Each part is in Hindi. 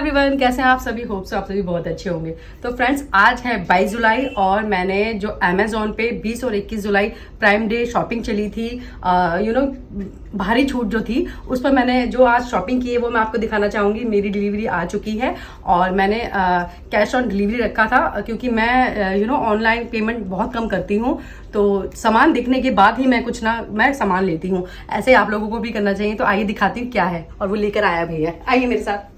एवरीवन, कैसे हैं आप सभी। होप से आप सभी बहुत अच्छे होंगे। तो फ्रेंड्स, आज है 22 जुलाई और मैंने जो अमेजोन पे 20 और 21 जुलाई प्राइम डे शॉपिंग चली थी, भारी छूट जो थी, उस पर मैंने जो आज शॉपिंग की है वो मैं आपको दिखाना चाहूँगी। मेरी डिलीवरी आ चुकी है और मैंने कैश ऑन डिलीवरी रखा था, क्योंकि मैं ऑनलाइन पेमेंट बहुत कम करती हूँ। तो सामान दिखने के बाद ही मैं सामान लेती हूँ। ऐसे आप लोगों को भी करना चाहिए। तो आइए दिखाती हूँ क्या है, और वो लेकर आया भी है। आइए मेरे साथ।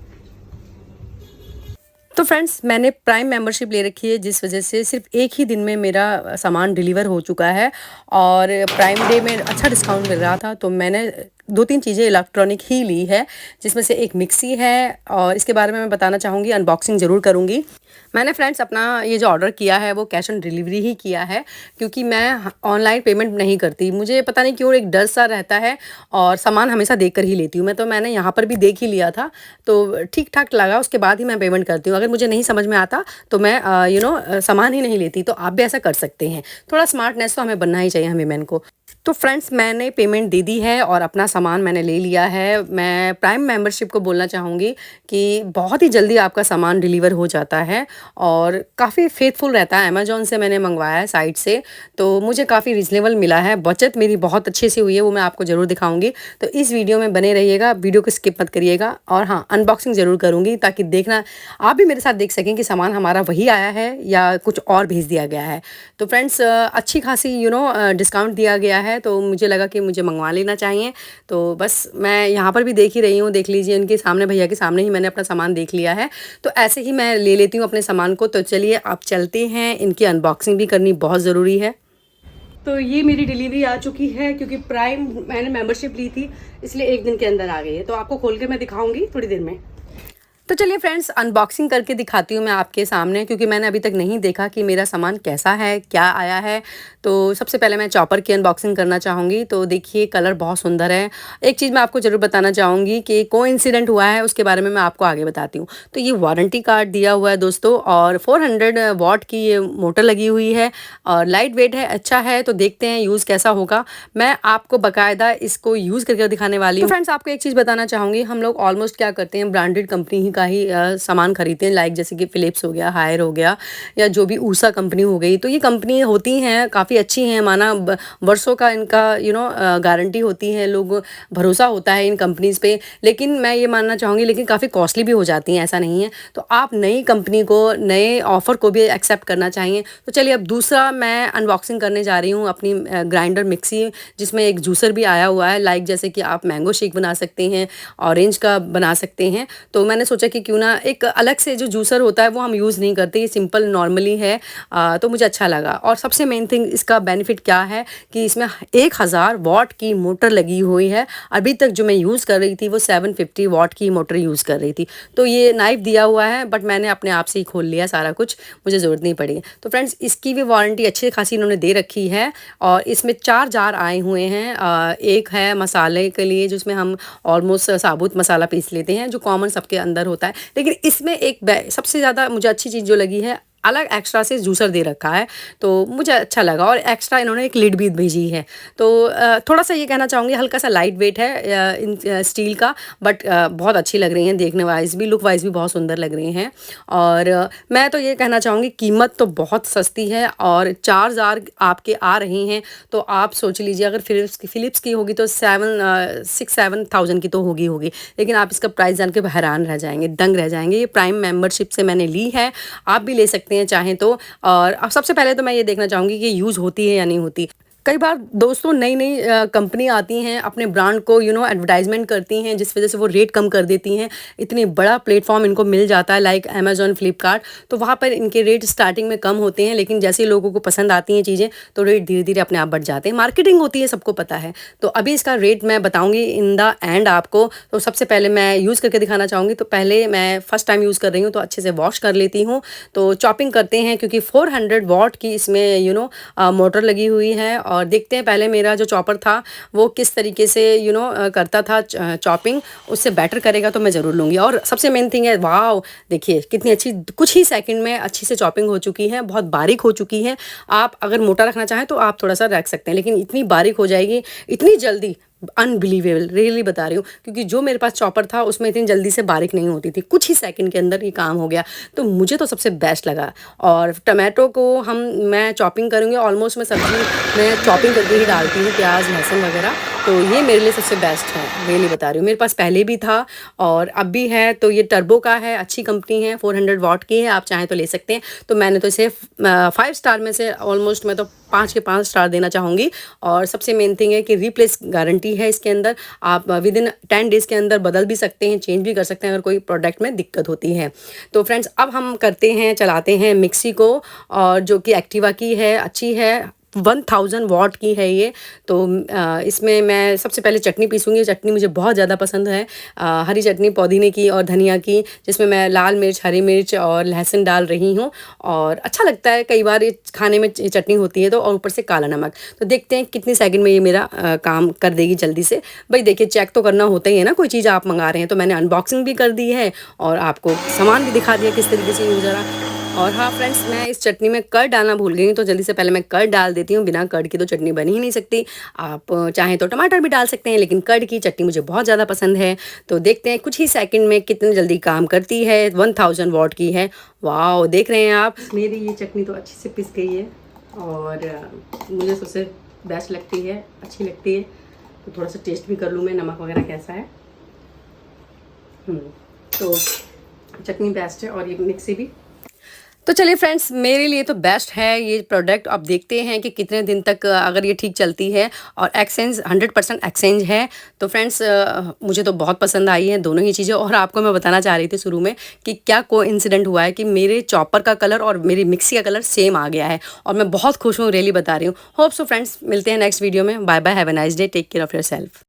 तो फ्रेंड्स, मैंने प्राइम मेंबरशिप ले रखी है, जिस वजह से सिर्फ एक ही दिन में मेरा सामान डिलीवर हो चुका है। और प्राइम डे में अच्छा डिस्काउंट मिल रहा था, तो मैंने 2-3 चीज़ें इलेक्ट्रॉनिक ही ली है, जिसमें से एक मिक्सी है। और इसके बारे में मैं बताना चाहूँगी, अनबॉक्सिंग ज़रूर करूँगी। मैंने फ्रेंड्स अपना ये जो ऑर्डर किया है वो कैश ऑन डिलीवरी ही किया है, क्योंकि मैं ऑनलाइन पेमेंट नहीं करती। मुझे पता नहीं क्यों एक डर सा रहता है, और सामान हमेशा देख कर ही लेती हूँ मैं। तो मैंने यहाँ पर भी देख ही लिया था, तो ठीक ठाक लगा, उसके बाद ही मैं पेमेंट करती हूँ। अगर मुझे नहीं समझ में आता तो मैं सामान ही नहीं लेती। तो आप भी ऐसा कर सकते हैं। थोड़ा स्मार्टनेस तो हमें बनना ही चाहिए, हमें मैन को। तो फ्रेंड्स, मैंने पेमेंट दे दी है और अपना सामान मैंने ले लिया है। मैं प्राइम मेंबरशिप को बोलना चाहूँगी कि बहुत ही जल्दी आपका सामान डिलीवर हो जाता है, और काफ़ी फेथफुल रहता है। अमेजोन से मैंने मंगवाया है, साइट से, तो मुझे काफ़ी रीज़नेबल मिला है। बचत मेरी बहुत अच्छे से हुई है, वो मैं आपको ज़रूर दिखाऊंगी। तो इस वीडियो में बने रहिएगा, वीडियो को स्किप मत करिएगा। और हाँ, अनबॉक्सिंग ज़रूर करूँगी, ताकि देखना आप भी मेरे साथ देख सकें कि सामान हमारा वही आया है या कुछ और भेज दिया गया है। तो फ्रेंड्स, अच्छी खासी डिस्काउंट दिया गया है, तो मुझे लगा कि मुझे मंगवा लेना चाहिए। तो बस मैं यहाँ पर भी देख ही रही हूँ, देख लीजिए, उनके सामने, भैया के सामने ही मैंने अपना सामान देख लिया है। तो ऐसे ही मैं ले लेती हूँ अपने सामान को। तो चलिए आप चलते हैं, इनकी अनबॉक्सिंग भी करनी बहुत ज़रूरी है। तो ये मेरी डिलीवरी आ चुकी है, क्योंकि प्राइम मैंने मेंबरशिप ली थी, इसलिए एक दिन के अंदर आ गई है। तो आपको खोल के मैं दिखाऊंगी थोड़ी देर में। तो चलिए फ्रेंड्स, अनबॉक्सिंग करके दिखाती हूँ मैं आपके सामने, क्योंकि मैंने अभी तक नहीं देखा कि मेरा सामान कैसा है, क्या आया है। तो सबसे पहले मैं चॉपर की अनबॉक्सिंग करना चाहूँगी। तो देखिए, कलर बहुत सुंदर है। एक चीज़ मैं आपको ज़रूर बताना चाहूँगी कि कोइंसिडेंट हुआ है, उसके बारे में मैं आपको आगे बताती हूँ। तो ये वारंटी कार्ड दिया हुआ है दोस्तों, और 400 वॉट की ये मोटर लगी हुई है, और लाइट वेट है, अच्छा है। तो देखते हैं यूज़ कैसा होगा। मैं आपको बाकायदा इसको यूज़ करके दिखाने वाली हूँ। तो फ्रेंड्स, आपको एक चीज़ बताना चाहूँगी, हम लोग ऑलमोस्ट क्या करते हैं, ब्रांडेड कंपनी ही का ही सामान खरीदते हैं। लाइक जैसे कि फिलिप्स हो गया, हायर हो गया, या जो भी ऊषा कंपनी हो गई। तो ये कंपनी होती हैं, काफ़ी अच्छी हैं, माना वर्षों का इनका गारंटी होती है, लोग भरोसा होता है इन कंपनीज़ पे। लेकिन मैं ये मानना चाहूँगी, लेकिन काफ़ी कॉस्टली भी हो जाती हैं, ऐसा नहीं है। तो आप नई कंपनी को, नए ऑफ़र को भी एक्सेप्ट करना चाहिए। तो चलिए, अब दूसरा मैं अनबॉक्सिंग करने जा रही हूँ अपनी ग्राइंडर मिक्सी, जिसमें एक जूसर भी आया हुआ है। लाइक जैसे कि आप मैंगो शेक बना सकते हैं, ऑरेंज का बना सकते हैं। तो मैंने सोचा कि क्यों ना एक अलग से जो जूसर होता है वो हम यूज़ नहीं करते, ये सिंपल नॉर्मली है। तो मुझे अच्छा लगा। और सबसे मेन थिंग, इसका बेनिफिट क्या है कि इसमें 1000 वॉट की मोटर लगी हुई है। अभी तक जो मैं यूज़ कर रही थी वो 750 वॉट की मोटर यूज़ कर रही थी। तो ये नाइफ दिया हुआ है, बट मैंने अपने आप से ही खोल लिया सारा कुछ, मुझे ज़रूरत नहीं पड़ी। तो फ्रेंड्स, इसकी भी वारंटी अच्छी खासी इन्होंने दे रखी है। और इसमें 4 जार आए हुए हैं। एक है मसाले के लिए, जिसमें हम ऑलमोस्ट साबुत मसाला पीस लेते हैं, जो कॉमन सबके अंदर होता है। लेकिन इसमें एक सबसे ज़्यादा मुझे अच्छी चीज़ जो लगी है, अलग एक्स्ट्रा से जूसर दे रखा है, तो मुझे अच्छा लगा। और एक्स्ट्रा इन्होंने एक लिड भी भेजी है। तो थोड़ा सा ये कहना चाहूँगी, हल्का सा लाइट वेट है इन स्टील का, बट बहुत अच्छी लग रही हैं, देखने वाइज भी, लुक वाइज भी बहुत सुंदर लग रही हैं। और मैं तो ये कहना चाहूँगी, कीमत तो बहुत सस्ती है, और 4 जार आपके आ रही हैं। तो आप सोच लीजिए, अगर फिलिप्स की होगी तो 6-7,000 की तो होगी। लेकिन आप इसका प्राइस जान के हैरान रह जाएंगे, दंग रह जाएंगे। ये प्राइम मेंबरशिप से मैंने ली है, आप भी ले सकते हैं चाहें तो। और अब सबसे पहले तो मैं ये देखना चाहूँगी कि यूज़ होती है या नहीं होती। कई बार दोस्तों, नई नई कंपनी आती हैं, अपने ब्रांड को एडवर्टाइजमेंट करती हैं, जिस वजह से वो रेट कम कर देती हैं। इतनी बड़ा प्लेटफॉर्म इनको मिल जाता है, लाइक अमेजोन, फ्लिपकार्ट। तो वहाँ पर इनके रेट स्टार्टिंग में कम होते हैं, लेकिन जैसे ही लोगों को पसंद आती हैं चीज़ें, तो रेट धीरे धीरे अपने आप बढ़ जाते हैं। मार्केटिंग होती है, सबको पता है। तो अभी इसका रेट मैं बताऊँगी इन द एंड आपको। तो सबसे पहले मैं यूज़ करके दिखाना चाहूँगी। तो पहले मैं फर्स्ट टाइम यूज़ कर रही हूँ, तो अच्छे से वॉश कर लेती हूँ। तो चॉपिंग करते हैं, क्योंकि 400 वॉट की इसमें मोटर लगी हुई है। और देखते हैं पहले मेरा जो चॉपर था वो किस तरीके से करता था चॉपिंग। उससे बेटर करेगा तो मैं ज़रूर लूँगी। और सबसे मेन थिंग है, वाव, देखिए कितनी अच्छी, कुछ ही सेकंड में अच्छी से चॉपिंग हो चुकी है, बहुत बारीक हो चुकी है। आप अगर मोटा रखना चाहें तो आप थोड़ा सा रख सकते हैं, लेकिन इतनी बारीक हो जाएगी इतनी जल्दी, अनबिलीवेबल, रियली बता रही हूँ, क्योंकि जो मेरे पास चॉपर था उसमें इतनी जल्दी से बारीक नहीं होती थी, कुछ ही सेकंड के अंदर ये काम हो गया। तो मुझे तो सबसे बेस्ट लगा। और टमाटो को मैं चॉपिंग करूँगी, ऑलमोस्ट मैं सब्ज़ी मैं चॉपिंग करके ही डालती हूँ, प्याज़, लहसुन वगैरह। तो ये मेरे लिए सबसे बेस्ट है, रियली बता रही हूँ। मेरे पास पहले भी था और अब भी है। तो ये टर्बो का है, अच्छी कंपनी है, 400 वॉट की है, आप चाहें तो ले सकते हैं। तो मैंने तो इसे 5 स्टार में से ऑलमोस्ट मैं तो 5 के 5 स्टार देना चाहूँगी। और सबसे मेन थिंग है कि रिप्लेस गारंटी है इसके अंदर, आप विदिन 10 डेज़ के अंदर बदल भी सकते हैं, चेंज भी कर सकते हैं अगर कोई प्रोडक्ट में दिक्कत होती है। तो फ्रेंड्स, अब हम चलाते हैं मिक्सी को, और जो कि एक्टिवा की है, अच्छी है, 1000 वॉट की है ये। तो इसमें मैं सबसे पहले चटनी पीसूँगी। चटनी मुझे बहुत ज़्यादा पसंद है, हरी चटनी पुदीने की और धनिया की, जिसमें मैं लाल मिर्च, हरी मिर्च और लहसुन डाल रही हूँ। और अच्छा लगता है, कई बार ये खाने में चटनी होती है तो, और ऊपर से काला नमक। तो देखते हैं कितनी सेकंड में ये मेरा काम कर देगी जल्दी से। भाई देखिए, चेक तो करना होता ही है ना, कोई चीज़ आप मंगा रहे हैं। तो मैंने अनबॉक्सिंग भी कर दी है और आपको सामान भी दिखा दिया किस तरीके से यूज़ हो रहा है। और हाँ फ्रेंड्स, मैं इस चटनी में कर्ड डालना भूल गई हूँ, तो जल्दी से पहले मैं कर्ड डाल देती हूँ। बिना कर्ड की तो चटनी बन ही नहीं सकती। आप चाहें तो टमाटर भी डाल सकते हैं, लेकिन कर्ड की चटनी मुझे बहुत ज़्यादा पसंद है। तो देखते हैं कुछ ही सेकंड में कितनी जल्दी काम करती है। 1000 वॉट की है। वाह, देख रहे हैं आप, मेरी ये चटनी तो अच्छी से पिस गई है और मुझे सबसे बेस्ट लगती है, अच्छी लगती है। तो थोड़ा सा टेस्ट भी कर लूँ मैं, नमक वगैरह कैसा है। तो चटनी बेस्ट है और ये मिक्सी भी। तो चलिए फ्रेंड्स, मेरे लिए तो बेस्ट है ये प्रोडक्ट। अब देखते हैं कि कितने दिन तक अगर ये ठीक चलती है। और एक्सचेंज 100% एक्सचेंज है। तो फ्रेंड्स, मुझे तो बहुत पसंद आई है दोनों ही चीज़ें। और आपको मैं बताना चाह रही थी शुरू में कि क्या कोइंसिडेंट हुआ है कि मेरे चॉपर का कलर और मेरी मिक्सी का कलर सेम आ गया है, और मैं बहुत खुश हूँ, रियली बता रही हूँ। होप सो फ्रेंड्स, मिलते हैं नेक्स्ट वीडियो में। Bye bye, have a nice day, take care of your self.